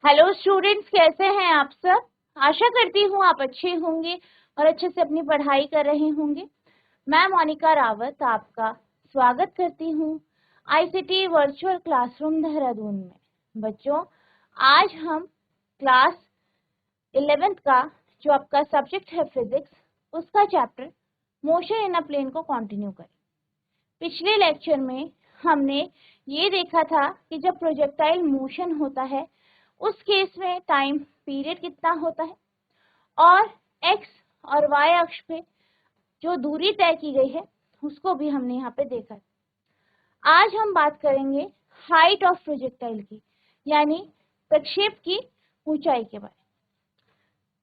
Hello students, कैसे हैं आप सब। आशा करती हूँ आप अच्छे होंगे और अच्छे से अपनी पढ़ाई कर रहे होंगे। मैं मोनिका रावत आपका स्वागत करती हूँ आईसीटी वर्चुअल क्लासरूम देहरादून में। बच्चों, आज हम क्लास 11th का जो आपका सब्जेक्ट है फिजिक्स, उसका chapter motion in a plane को कंटिन्यू करें। पिछले लेक्चर में हमने ये देखा था कि जब प्रोजेक्टाइल मोशन होता है उस केस में टाइम पीरियड कितना होता है, और एक्स और वाई अक्ष पे जो दूरी तय की गई है उसको भी हमने यहाँ पे देखा है। आज हम बात करेंगे हाइट ऑफ प्रोजेक्टाइल की, यानी प्रक्षेप की ऊंचाई के बारे में।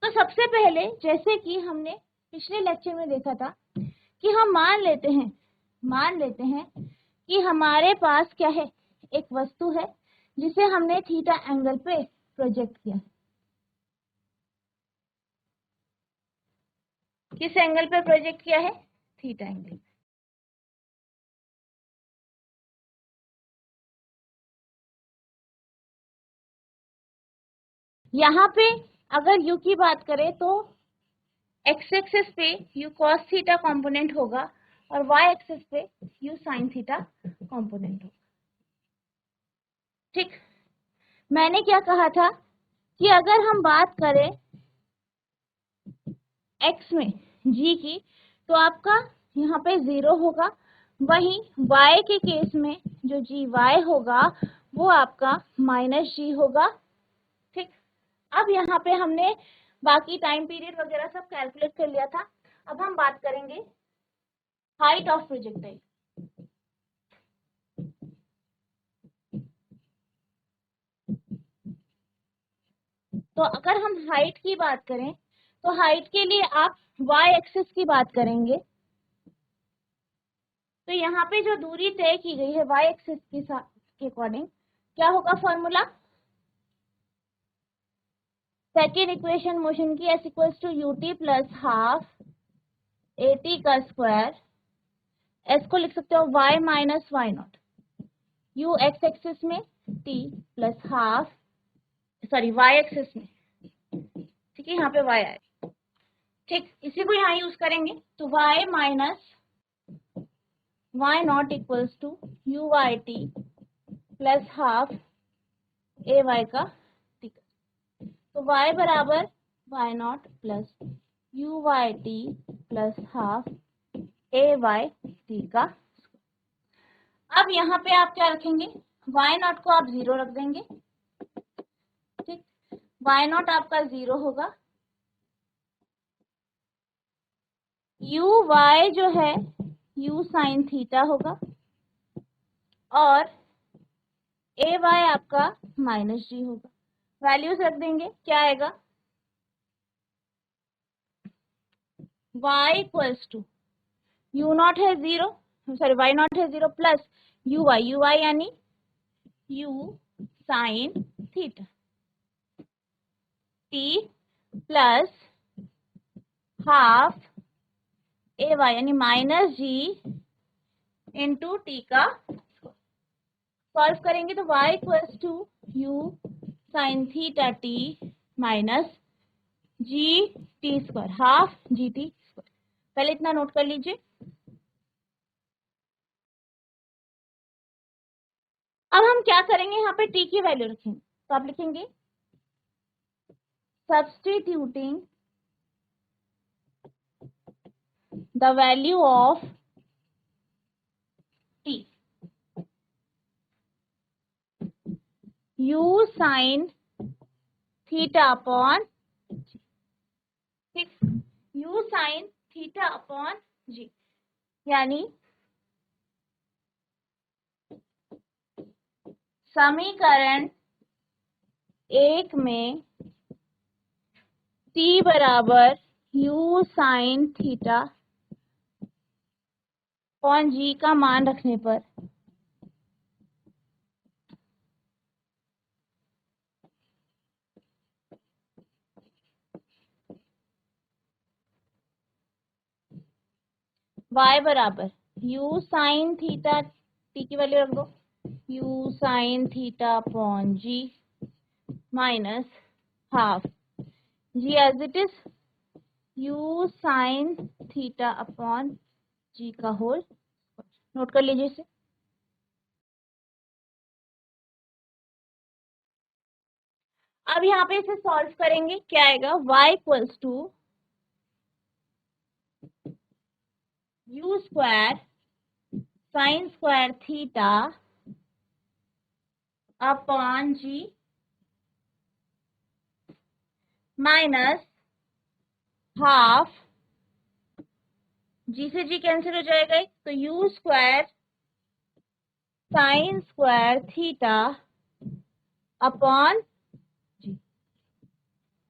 तो सबसे पहले, जैसे कि हमने पिछले लेक्चर में देखा था कि हम मान लेते हैं कि हमारे पास क्या है, एक वस्तु है जिसे हमने थीटा एंगल पे प्रोजेक्ट किया है। किस एंगल पे प्रोजेक्ट किया है? Theta angle. यहाँ पे अगर u की बात करें तो x एक्सिस पे u cos थीटा कंपोनेंट होगा और y एक्सिस पे u sin थीटा कंपोनेंट होगा। ठीक, मैंने क्या कहा था कि अगर हम बात करें x में g की तो आपका यहाँ पे 0 होगा, वहीं y के केस में जो gy होगा वो आपका -g होगा। ठीक, अब यहाँ पे हमने बाकी टाइम पीरियड वगैरह सब कैलकुलेट कर लिया था। अब हम बात करेंगे हाइट ऑफ प्रोजेक्टाइल। तो अगर हम हाइट की बात करें तो हाइट के लिए आप y एक्सिस की बात करेंगे। तो यहाँ पे जो दूरी तय की गई है y एक्सिस के अकॉर्डिंग, क्या होगा फॉर्मूला? सेकेंड इक्वेशन मोशन की s equals to ut plus half at का स्क्वायर, s को लिख सकते हो y minus y naught, u x axis में t plus half, sorry y axis में, ठीक है, यहाँ पे y आए। ठीक, इसी को यहाँ यूज करेंगे तो y minus y naught equals to u y t plus half a y का टी। तो y बराबर y naught plus u y t plus half a y t का। अब यहाँ पे आप क्या रखेंगे? वाई नॉट को आप 0 रख देंगे। ठीक, वाई नॉट आपका 0 होगा, यू वाई जो है यू साइन थीटा होगा, और ए वाई आपका -g होगा। वैल्यूज रख देंगे, क्या आएगा? y equals to u naught है 0, सॉरी y नॉट है 0 प्लस यू वाई यानी u sine theta t plus half a y यानी -g इंटू टी का। सॉल्व करेंगे तो y equals to u sine theta t minus g t square, half g t square. पहले इतना note कर लीजिए। अब हम क्या करेंगे, यहाँ पे t की वैल्यू रखेंगे तो आप लिखेंगे substituting the value of t, u sine theta upon, ठीक, u sine theta upon g, यानी समीकरण 1 में t बराबर u sine theta upon g का मान रखने पर y बराबर u साइन थीटा, t की वैल्यू रख दो, u sine theta upon g minus half g as it is u sine theta upon g का होल। नोट कर लीजिए इसे। अब यहाँ पे इसे सॉल्व करेंगे, क्या आएगा, y equals to u square sine square theta upon g minus half g से जी कैंसिल हो जाएगा, तो u square sine square theta upon g.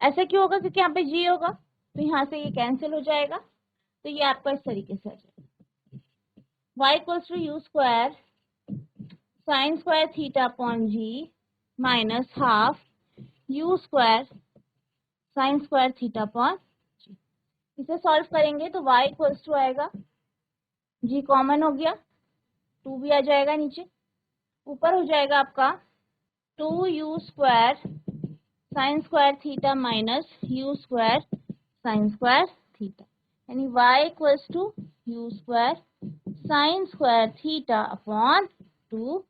ऐसा क्यों होगा, क्योंकि यहाँ पे जी होगा, तो यहाँ से ये कैंसिल हो जाएगा, तो ये आपका इस तरीके से आ जाएगा, y equals to u square sine square theta upon g minus half u square sine square theta upon g. इसे सॉल्व करेंगे तो y इक्वल्स टू आएगा, जी कॉमन हो गया, 2 भी आ जाएगा नीचे, ऊपर हो जाएगा आपका 2u square sine square theta minus u square sine square theta, यानी y equals to u square sine square theta upon 2।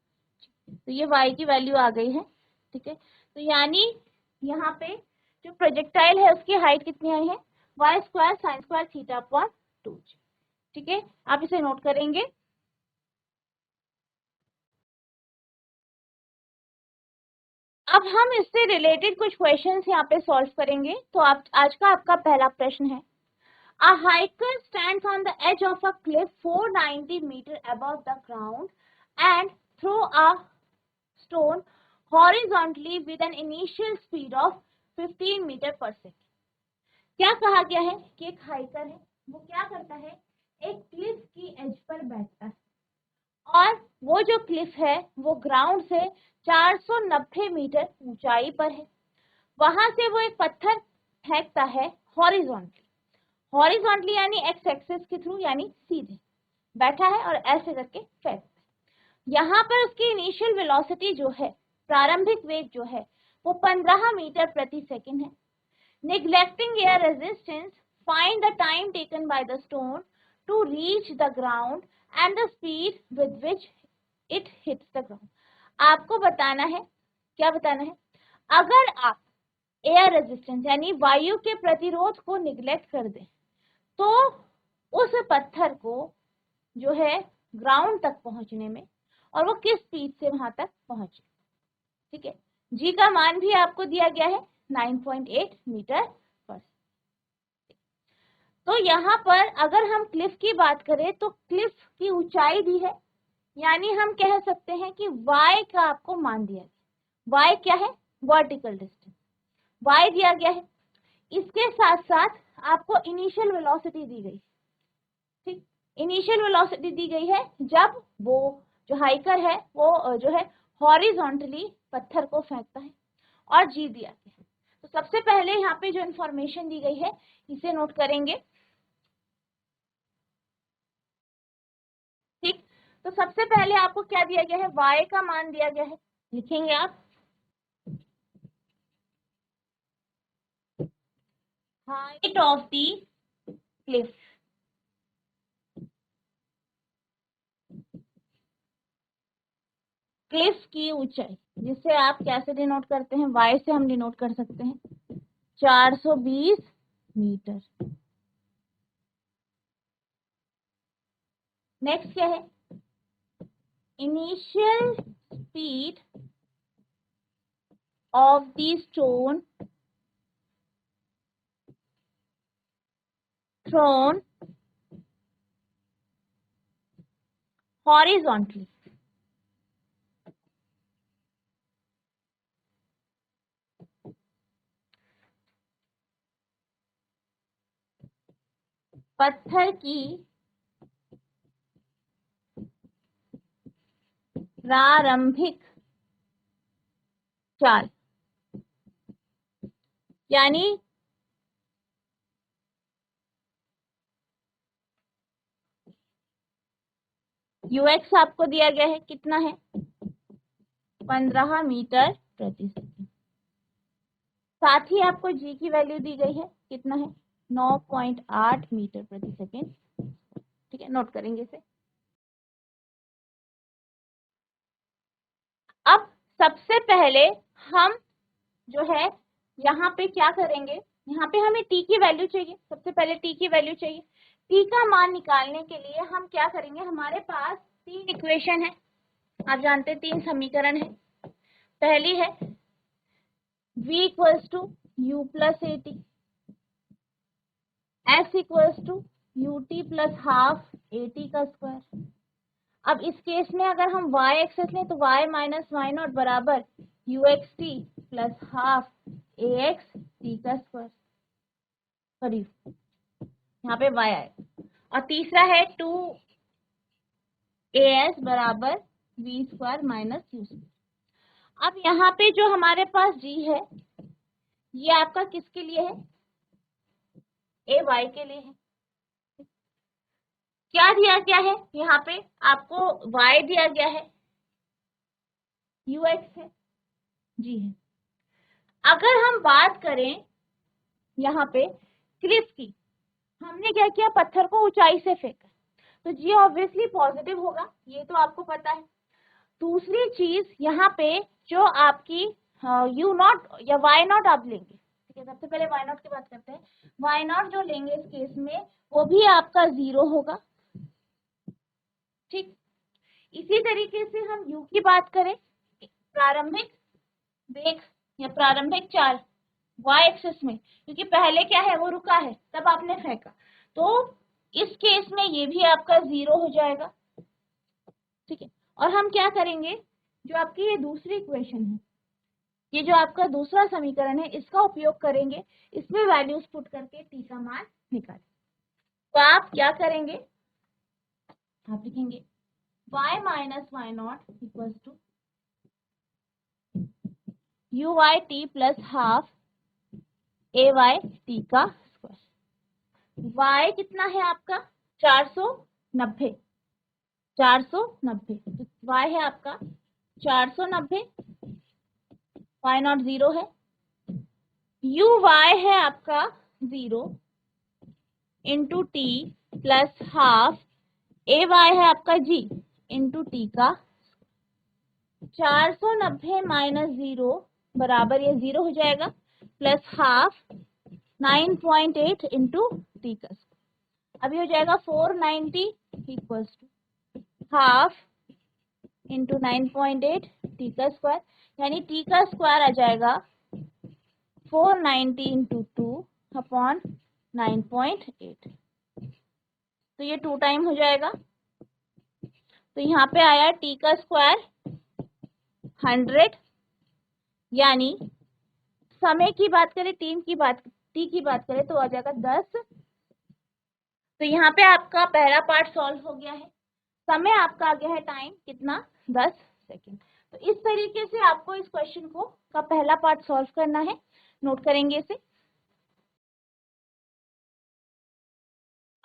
तो ये y की वैल्यू आ गई है, ठीक है। तो यानी यहाँ पे जो प्रोजेक्टाइल है उसकी हाइट कितनी आई है, y square sine square theta upon 2, ठीक है। आप इसे नोट करेंगे। अब हम इससे रिलेटेड कुछ क्वेश्चंस यहाँ पे सॉल्व करेंगे। तो आप आज का आपका पहला प्रश्न है, A hiker stands on the edge of a cliff 490 meters above the ground and throw a stone horizontally with an initial speed of 15 metre पर सेकेंड। क्या कहा गया है कि एक हाइकर है, वो क्या करता है, एक क्लिफ की एज पर बैठता है और वो जो क्लिफ है वो ग्राउंड से 490 मीटर ऊंचाई पर है। वहां से वो एक पत्थर फेंकता है हॉरिजॉन्टली, हॉरिजॉन्टली यानी एक्स एक्सिस के थ्रू, यानी सीधे बैठा है और ऐसे करके फेंकता है। यहाँ पर उसकी इनिशियल वेलोसिटी जो है, प्रारंभिक वेग जो है, वो 15 मीटर प्रति सेकंड है। Neglecting air resistance, find the time taken by the stone to reach the ground and the speed with which it hits the ground. आपको बताना है, क्या बताना है, अगर आप एयर रेजिस्टेंस यानी वायु के प्रतिरोध को निग्लेक्ट कर दें तो उस पत्थर को जो है ग्राउंड तक पहुंचने में, और वो किस स्पीड से वहां तक पहुंचे, ठीक है। जी का मान भी आपको दिया गया है 9.8 मीटर पर। तो यहाँ पर अगर हम क्लिफ की बात करें तो क्लिफ की ऊंचाई दी है, यानी हम कह सकते हैं कि y का आपको मान दिया गया। y क्या है, वर्टिकल डिस्टेंस y दिया गया है। इसके साथ साथ आपको इनिशियल वेलोसिटी दी गई, ठीक। इनिशियल वेलोसिटी दी गई है जब वो जो हाइकर है वो जो है हॉरिजॉन्टली पत्थर को फेंकता है, और जी दिया गया है। तो सबसे पहले यहाँ पे जो इंफॉर्मेशन दी गई है इसे नोट करेंगे, ठीक। तो सबसे पहले आपको क्या दिया गया है, y का मान दिया गया है, लिखेंगे आप height of the Cliff, Cliff की ऊंचाई, जिसे आप कैसे डिनोट करते हैं, y से हम डिनोट कर सकते हैं 420 मीटर। नेक्स्ट क्या है, initial speed of the stone thrown horizontally, पत्थर की प्रारंभिक चाल, यानी यूएक्स आपको दिया गया है, कितना है, 15 मीटर प्रति सेकंड। साथ ही आपको जी की वैल्यू दी गई है, कितना है 9.8 मीटर प्रति सेकेंड। ठीक है, नोट करेंगे इसे। अब सबसे पहले हम जो है यहाँ पे क्या करेंगे, यहाँ पे हमें टी की वैल्यू चाहिए, सबसे पहले टी की वैल्यू चाहिए। टी का मान निकालने के लिए हम क्या करेंगे, हमारे पास तीन इक्वेशन है, आप जानते हैं तीन समीकरण है। पहली है v equals to u plus a t, s equals to u t plus half a t का स्क्वायर। अब इस केस में अगर हम y एक्सेस लें तो y माइनस वाई नॉट बराबर you x T plus half A x T का स्क्वायर, सॉरी यहाँ पे y आएगा। और तीसरा है 2as बराबर v square minus u square. अब यहाँ पे जो हमारे पास g है ये आपका किसके लिए है, ए वाई के लिए है। क्या दिया गया है, यहाँ पे आपको y दिया गया है, यू एक्स है, जी है। अगर हम बात करें यहाँ पे क्लिफ की, हमने क्या किया, पत्थर को ऊंचाई से फेंका, तो जी ऑब्वियसली पॉजिटिव होगा, ये तो आपको पता है। दूसरी चीज यहाँ पे जो आपकी यू नॉट या वाई नॉट आप लेंगे, ठीक है, सबसे पहले वाई नॉट की बात करते हैं। वाई नॉट जो लेंगे इस केस में वो भी आपका 0 होगा। ठीक, इसी तरीके से हम यू की बात करें, प्रारंभिक वेग या प्रारंभिक चार्ज y एक्सिस में, क्योंकि पहले क्या है वो रुका है तब आपने फेंका, तो इस केस में ये भी आपका 0 हो जाएगा। ठीक है, और हम क्या करेंगे, जो आपकी ये दूसरी इक्वेशन है, ये जो आपका दूसरा समीकरण है, इसका उपयोग करेंगे, इसमें वैल्यूज पुट करके टी का मान निकालें। तो आप क्या करेंगे, आप लिखेंगे y minus y naught equal to u y t plus half a y t का स्क्वायर। y कितना है आपका 490, 490, तो y है आपका 490, वाई नॉट 0 है, यू वाई है आपका 0 into T plus half a Y है आपका जी इंटू टी का 490 माइनस 0 बराबर ये 0 हो जाएगा, प्लस हाफ 9.8 इंटू टी का स्क्वायर। अभी हो जाएगा 490 equals to half into 9.8 t का स्क्वायर, यानी टी का स्क्वायर आ जाएगा 490 इंटू 2 अपॉन 9.8, तो ये 2 टाइम हो जाएगा। तो यहाँ पे आया टी का स्क्वायर 100, यानी समय की बात करें, टी की बात करें तो आ जाएगा 10। तो यहाँ पे आपका पहला पार्ट सॉल्व हो गया है, समय आपका आ गया है टाइम कितना 10 सेकेंड। तो इस तरीके से आपको इस क्वेश्चन को का पहला पार्ट सॉल्व करना है, नोट करेंगे इसे।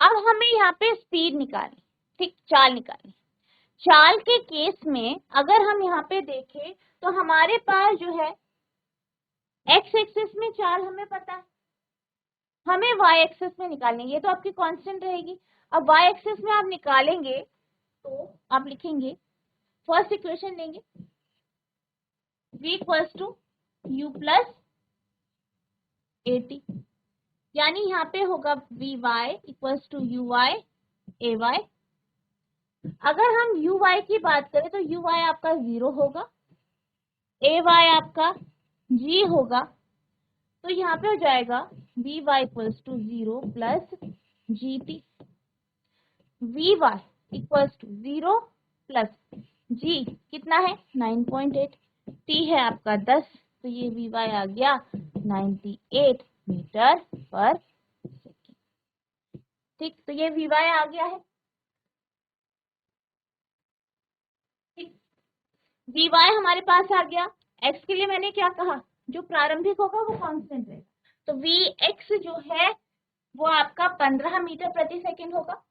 अब हमें यहाँ पे स्पीड निकालनी, ठीक, चाल निकालनी। चाल के केस में अगर हम यहाँ पे देखें तो हमारे पास जो है एक्स एक्सिस में चाल हमें पता है, हमें वाई एक्सिस में निकालनी, ये तो आपकी कांस्टेंट रहेगी। अब वाई एक्सिस में आप निकालेंगे तो आप लिखेंगे, फर्स्ट इक्वेशन लेंगे v equals to u plus a t, यानी यहाँ पे होगा v y equals to u y a y. अगर हम यू वाई की बात करें तो यू वाई आपका 0 होगा, ए वाई आपका g होगा, तो यहाँ पे हो जाएगा v y equals to 0 plus g t. V y equals to 0 plus g कितना है 9.8, टी है आपका 10, तो ये वी वाई आ गया 98 मीटर पर सेकेंड। ठीक, तो ये वी वाई आ गया है। ठीक, वी वाई हमारे पास आ गया। एक्स के लिए मैंने क्या कहा, जो प्रारंभिक होगा वो कांस्टेंट रहेगा, तो वी एक्स जो है वो आपका 15 मीटर प्रति सेकेंड होगा।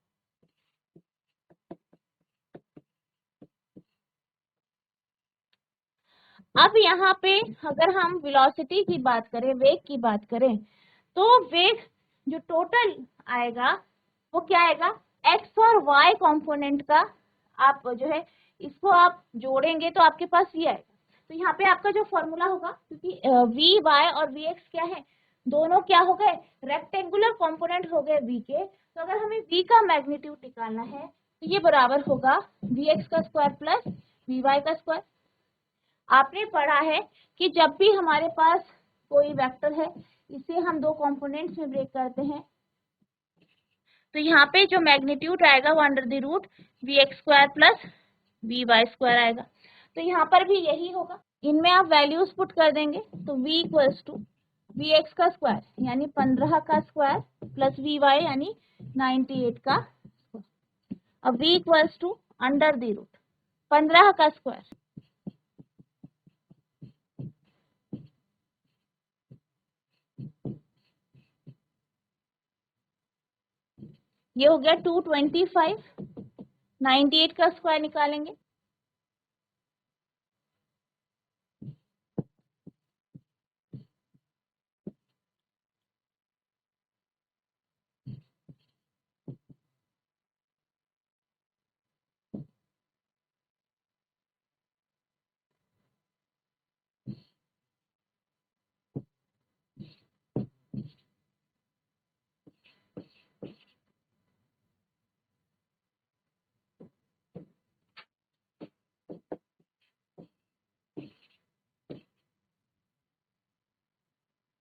अब यहाँ पे अगर हम वेलोसिटी की बात करें, वेग की बात करें, तो वेग जो टोटल आएगा वो क्या आएगा, एक्स और वाई कंपोनेंट का आप जो है इसको आप जोड़ेंगे तो आपके पास ये आएगा। तो यहाँ पे आपका जो फॉर्मूला होगा, क्योंकि वी वाई और वी एक्स क्या है, दोनों क्या हो गए, रेक्टेंगुलर कंपोनेंट हो गए वी के। तो अगर हमें वी का मैग्नीट्यूड निकालना है तो ये बराबर होगा वी एक्स का स्क्वायर प्लस वी वाई का स्क्वायर। आपने पढ़ा है कि जब भी हमारे पास कोई वेक्टर है इसे हम दो कंपोनेंट्स में ब्रेक करते हैं तो यहाँ पे जो मैग्नीट्यूड आएगा वो under the root v x square plus v y square आएगा। तो यहाँ पर भी यही होगा, इनमें आप वैल्यूज पुट कर देंगे तो v equals to v x का स्क्वायर यानी 15 का स्क्वायर प्लस वी वाई यानी 98 का स्क्वायर। अब v equals to under the root 15 का स्क्वायर, ये हो गया 225, 98 का स्क्वायर निकालेंगे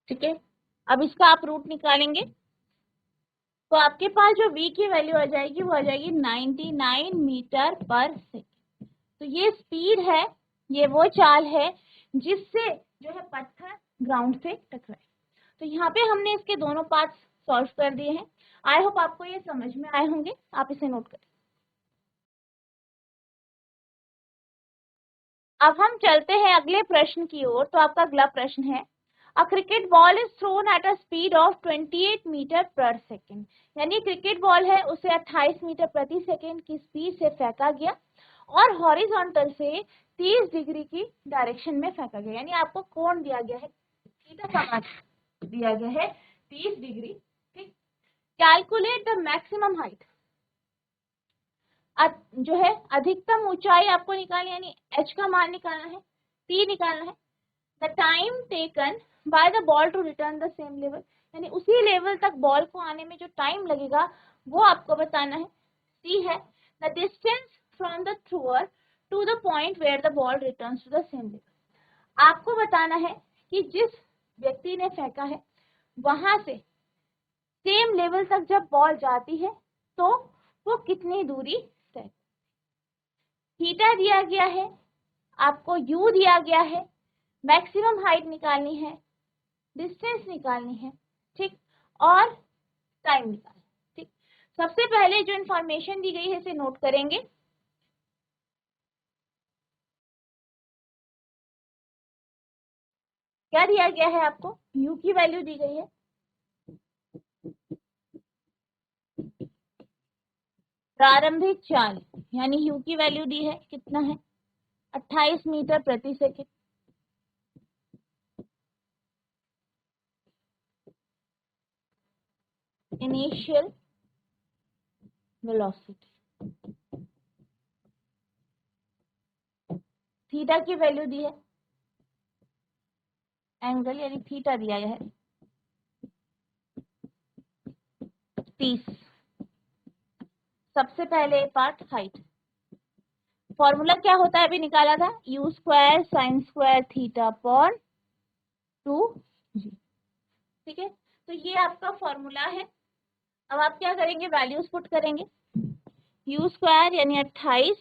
ठीक है। अब इसका आप रूट निकालेंगे तो आपके पास जो v की वैल्यू आ जाएगी वो आ जाएगी 99 मीटर पर सेकेंड। तो ये स्पीड है, ये वो चाल है जिससे जो है पत्थर ग्राउंड से टकराए। तो यहाँ पे हमने इसके दोनों पार्ट्स सॉल्व कर दिए हैं। आई होप आपको ये समझ में आए होंगे, आप इसे नोट करें। अब हम चलते हैं अगले प्रश्न की ओर। तो आपका अगला प्रश्न है, a cricket ball is thrown at a speed of 28 metre पर सेकेंड। यानी क्रिकेट बॉल है उसे 28 मीटर प्रति सेकेंड की स्पीड से फेंका गया और हॉरिजॉन्टल से 30 डिग्री की डायरेक्शन में फेंका गया। यानी आपको कोण दिया गया है, थीटा का मान दिया गया है 30 डिग्री। ठीक, कैलकुलेट द मैक्सिमम हाइट, जो है अधिकतम ऊंचाई आपको निकालनी, यानी h का मान निकालना है, t निकालना है। The time taken by the ball to return the same level, यानी उसी लेवल तक बॉल को आने में जो टाइम लगेगा वो आपको बताना है। c है the distance from the thrower to the point where the ball returns to the same level. आपको बताना है कि जिस व्यक्ति ने फेंका है वहां से सेम लेवल तक जब बॉल जाती है तो वो कितनी दूरी तय। थीटा दिया गया है, आपको u दिया गया है, मैक्सिमम हाइट निकालनी है, डिस्टेंस निकालनी है, ठीक, और टाइम निकालना है। ठीक, सबसे पहले जो इंफॉर्मेशन दी गई है इसे नोट करेंगे। क्या दिया गया है आपको, u की वैल्यू दी गई है, प्रारंभिक चाल यानी u की वैल्यू दी है, कितना है 28 मीटर प्रति सेकेंड। इनिशियल वेलोसिटी, थीटा की वैल्यू दी है, एंगल यानी थीटा दिया गया है 30। सबसे पहले पार्ट हाइट, फॉर्मूला क्या होता है अभी निकाला था, u square sine square theta upon 2g। ठीक है, तो ये आपका फॉर्मूला है। अब आप क्या करेंगे, वैल्यूज पुट करेंगे, u स्क्वायर यानी 28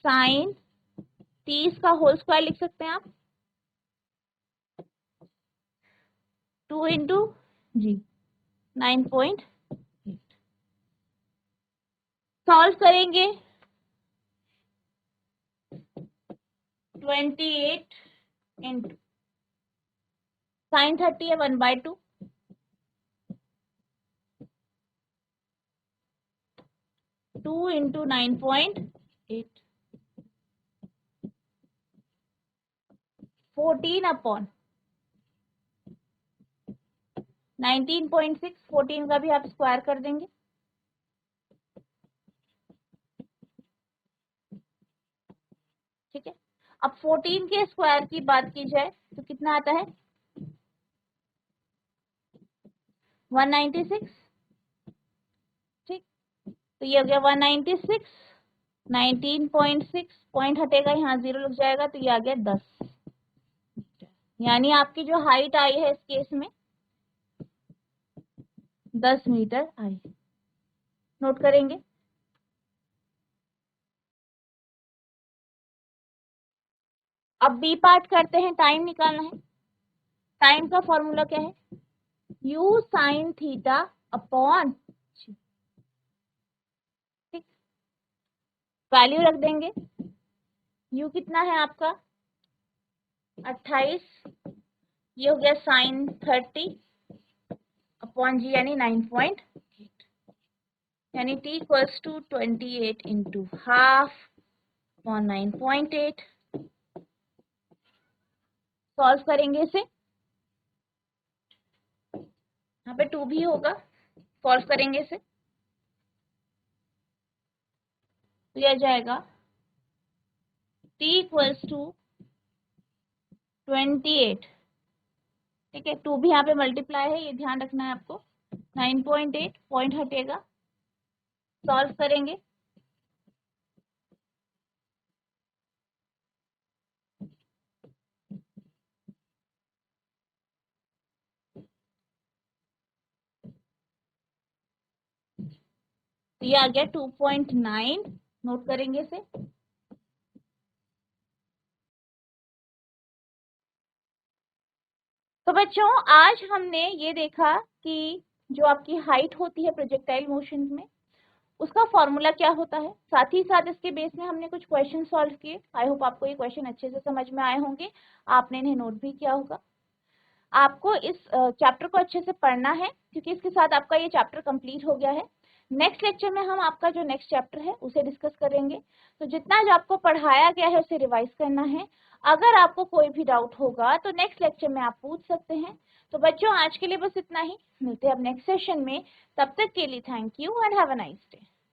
साइन 30 का होल स्क्वायर लिख सकते हैं आप, 2 इंटू जी 9.8। सॉल्व करेंगे 28 इंटू साइन 30 है 1/2, 2 इंटू 9.8 14 अपॉन 19.6, 14 का भी आप स्क्वायर कर देंगे, ठीक है। अब 14 के स्क्वायर की बात की जाए तो कितना आता है, 196, ठीक। तो ये हो गया 196, 19.6 पॉइंट हटेगा, यहाँ 0 लग जाएगा, तो ये आ गया 10। यानी आपकी जो हाइट आई है इस केस में 10 मीटर आई। नोट करेंगे। अब बी पार्ट करते हैं, टाइम निकालना है। टाइम का फॉर्मूला क्या है, u साइन थीटा अपॉन, ठीक, वैल्यू रख देंगे। u कितना है आपका 28, ये हो गया साइन 30 अपॉन जी यानी 9.8, यानी t equals to 28 into half upon 9.8। Solve करेंगे इसे, यहाँ पे 2 भी होगा, सॉल्व करेंगे इसे तो यह जाएगा t इक्वल्स टू 28, ठीक है। 2 भी यहाँ पे मल्टीप्लाई है, ये ध्यान रखना है आपको। 9.8 पॉइंट हटेगा, सॉल्व करेंगे तो ये आ गया 2.9। नोट करेंगे इसे। तो बच्चों आज हमने ये देखा कि जो आपकी हाइट होती है प्रोजेक्टाइल मोशन में, उसका फॉर्मूला क्या होता है। साथ ही साथ इसके बेस में हमने कुछ क्वेश्चन सॉल्व किए। आई होप आपको ये क्वेश्चन अच्छे से समझ में आए होंगे, आपने इन्हें नोट भी किया होगा। आपको इस चैप्टर को अच्छे से पढ़ना है क्योंकि इसके साथ आपका ये चैप्टर कंप्लीट हो गया है। नेक्स्ट लेक्चर में हम आपका जो नेक्स्ट चैप्टर है उसे डिस्कस करेंगे। तो जितना जो आपको पढ़ाया गया है उसे रिवाइज करना है। अगर आपको कोई भी डाउट होगा तो नेक्स्ट लेक्चर में आप पूछ सकते हैं। तो बच्चों आज के लिए बस इतना ही, मिलते हैं अब नेक्स्ट सेशन में। तब तक के लिए thank you and have a nice day.